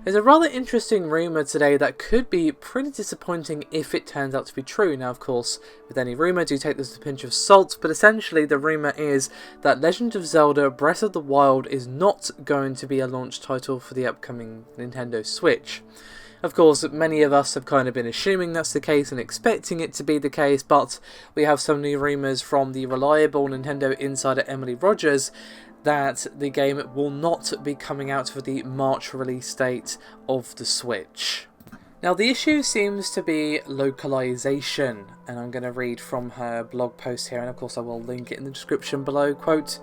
There's a rather interesting rumour today that could be pretty disappointing if it turns out to be true. Now, of course, with any rumour, do take this with a pinch of salt, but essentially the rumour is that Legend of Zelda Breath of the Wild is not going to be a launch title for the upcoming Nintendo Switch. Of course, many of us have kind of been assuming that's the case and expecting it to be the case, but we have some new rumours from the reliable Nintendo insider Emily Rogers that the game will not be coming out for the March release date of the Switch. Now, the issue seems to be localization, and I'm going to read from her blog post here, and of course I will link it in the description below. Quote,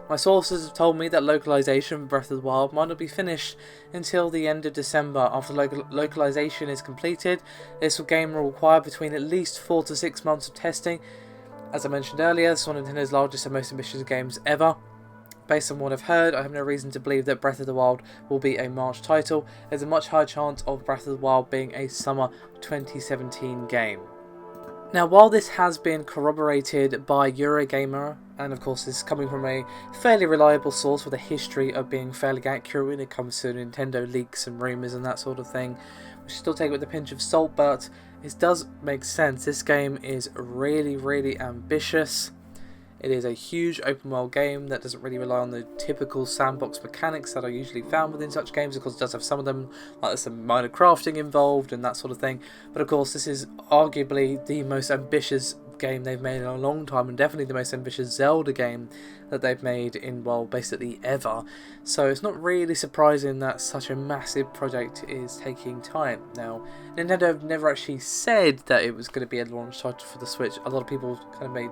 "My sources have told me that localization for Breath of the Wild might not be finished until the end of December. After localization is completed, this game will require between at least 4 to 6 months of testing. As I mentioned earlier, this is one of Nintendo's largest and most ambitious games ever. Based on what I've heard, I have no reason to believe that Breath of the Wild will be a March title. There's a much higher chance of Breath of the Wild being a summer 2017 game." Now, while this has been corroborated by Eurogamer, and of course this is coming from a fairly reliable source with a history of being fairly accurate when it comes to Nintendo leaks and rumours and that sort of thing, we should still take it with a pinch of salt, but it does make sense. This game is really ambitious. It is a huge open world game that doesn't really rely on the typical sandbox mechanics that are usually found within such games. Of course, it does have some of them, like there's some minor crafting involved and that sort of thing. But of course, this is arguably the most ambitious game they've made in a long time, and definitely the most ambitious Zelda game that they've made in, well, basically ever. So it's not really surprising that such a massive project is taking time. Now, Nintendo have never actually said that it was going to be a launch title for the Switch. A lot of people kind of made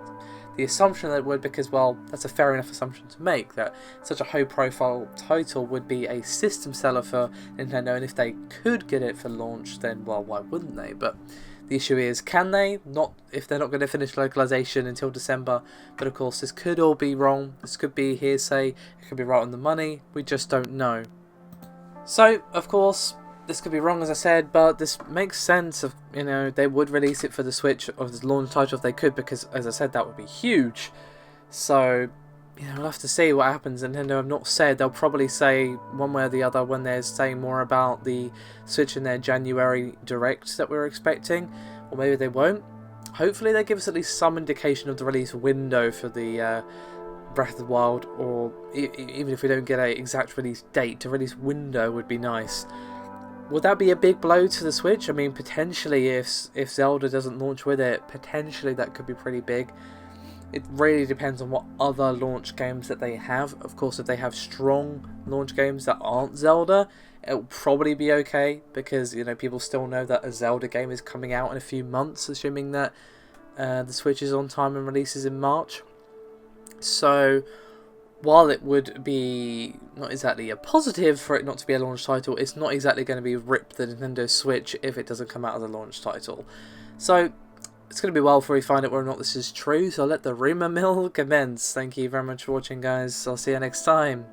the assumption that it would, because, well, that's a fair enough assumption to make, that such a high profile title would be a system seller for Nintendo, and if they could get it for launch, then, well, why wouldn't they? But the issue is, can they? Not if they're not going to finish localization until December. But of course, this could all be wrong. This could be hearsay. It could be right on the money. We just don't know. So, of course, this could be wrong, as I said, but this makes sense. Of, you know, they would release it for the Switch of the launch title if they could, because, as I said, that would be huge. So, you know, we'll have to see what happens. Nintendo have not said. They'll probably say one way or the other when they're saying more about the Switch in their January Direct that we're expecting. Or maybe they won't. Hopefully they give us at least some indication of the release window for the Breath of the Wild. Or even if we don't get an exact release date, a release window would be nice. Would that be a big blow to the Switch? I mean, potentially if Zelda doesn't launch with it, potentially that could be pretty big. It really depends on what other launch games that they have. Of course, if they have strong launch games that aren't Zelda, it'll probably be okay, because, you know, people still know that a Zelda game is coming out in a few months, assuming that the Switch is on time and releases in March. So, while it would be not exactly a positive for it not to be a launch title, it's not exactly going to be rip the Nintendo Switch if it doesn't come out as a launch title. So, it's going to be a while before we find out whether or not this is true, so I'll let the rumour mill commence. Thank you very much for watching, guys. I'll see you next time.